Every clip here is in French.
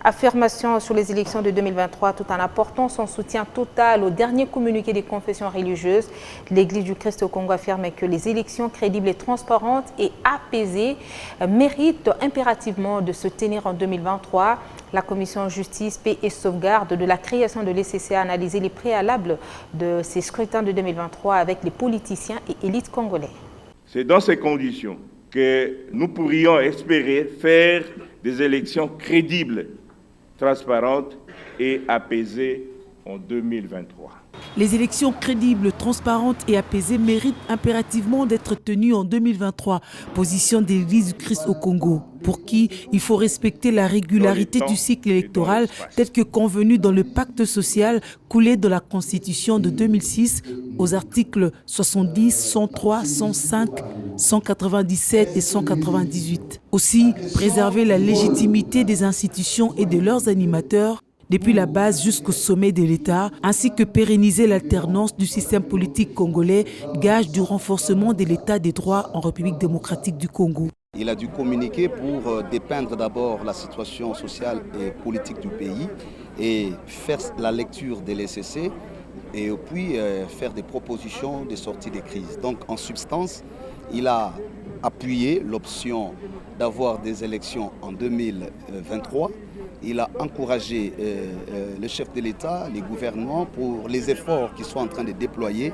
Affirmation sur les élections de 2023 tout en apportant son soutien total au dernier communiqué des confessions religieuses. L'Église du Christ au Congo affirme que les élections crédibles et transparentes et apaisées méritent impérativement de se tenir en 2023. La Commission Justice, Paix et Sauvegarde de la création de l'ECC a analysé les préalables de ces scrutins de 2023 avec les politiciens et élites congolais. C'est dans ces conditions que nous pourrions espérer faire des élections crédibles, transparentes et apaisées en 2023. Les élections crédibles, transparentes et apaisées méritent impérativement d'être tenues en 2023. Position de l'Église du Christ au Congo, pour qui il faut respecter la régularité du cycle électoral tel que convenu dans le pacte social coulé dans la Constitution de 2006 aux articles 70, 103, 105, 197 et 198. Aussi, préserver la légitimité des institutions et de leurs animateurs depuis la base jusqu'au sommet de l'État, ainsi que pérenniser l'alternance du système politique congolais, gage du renforcement de l'État des droits en République démocratique du Congo. Il a dû communiquer pour dépeindre d'abord la situation sociale et politique du pays et faire la lecture de l'ECC et puis faire des propositions de sortie des crises. Donc en substance, il a appuyé l'option d'avoir des élections en 2023. Il a encouragé le chef de l'État, les gouvernements pour les efforts qu'ils sont en train de déployer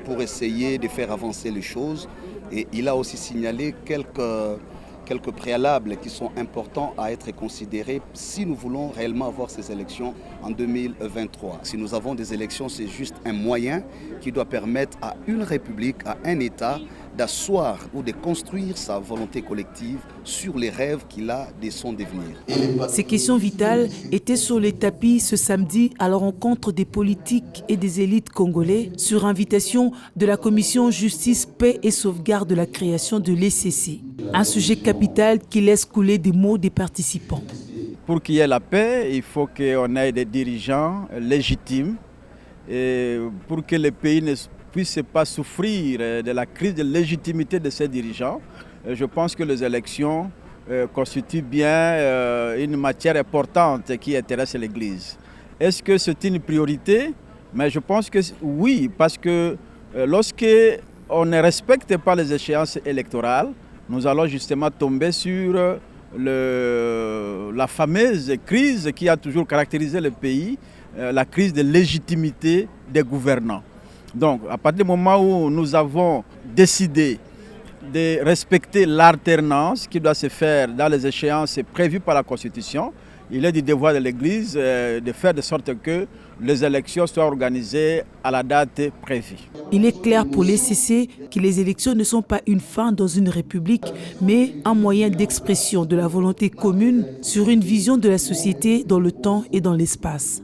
pour essayer de faire avancer les choses. Et il a aussi signalé quelques préalables qui sont importants à être considérés si nous voulons réellement avoir ces élections en 2023. Si nous avons des élections, c'est juste un moyen qui doit permettre à une république, à un État, d'asseoir ou de construire sa volonté collective sur les rêves qu'il a de son devenir. Ces questions vitales étaient sur les tapis ce samedi à la rencontre des politiques et des élites congolais sur invitation de la Commission Justice, Paix et Sauvegarde de la création de l'ECC. Un sujet capital qui laisse couler des mots des participants. Pour qu'il y ait la paix, il faut qu'on ait des dirigeants légitimes et pour que le pays ne puisse pas souffrir de la crise de légitimité de ses dirigeants. Je pense que les élections constituent bien une matière importante qui intéresse l'Église. Est-ce que c'est une priorité? Mais je pense que oui, parce que lorsqu'on ne respecte pas les échéances électorales, nous allons justement tomber sur la fameuse crise qui a toujours caractérisé le pays, la crise de légitimité des gouvernants. Donc, à partir du moment où nous avons décidé de respecter l'alternance qui doit se faire dans les échéances prévues par la Constitution, il est du devoir de l'Église de faire de sorte que les élections soient organisées à la date prévue. Il est clair pour l'ECC que les élections ne sont pas une fin dans une république, mais un moyen d'expression de la volonté commune sur une vision de la société dans le temps et dans l'espace.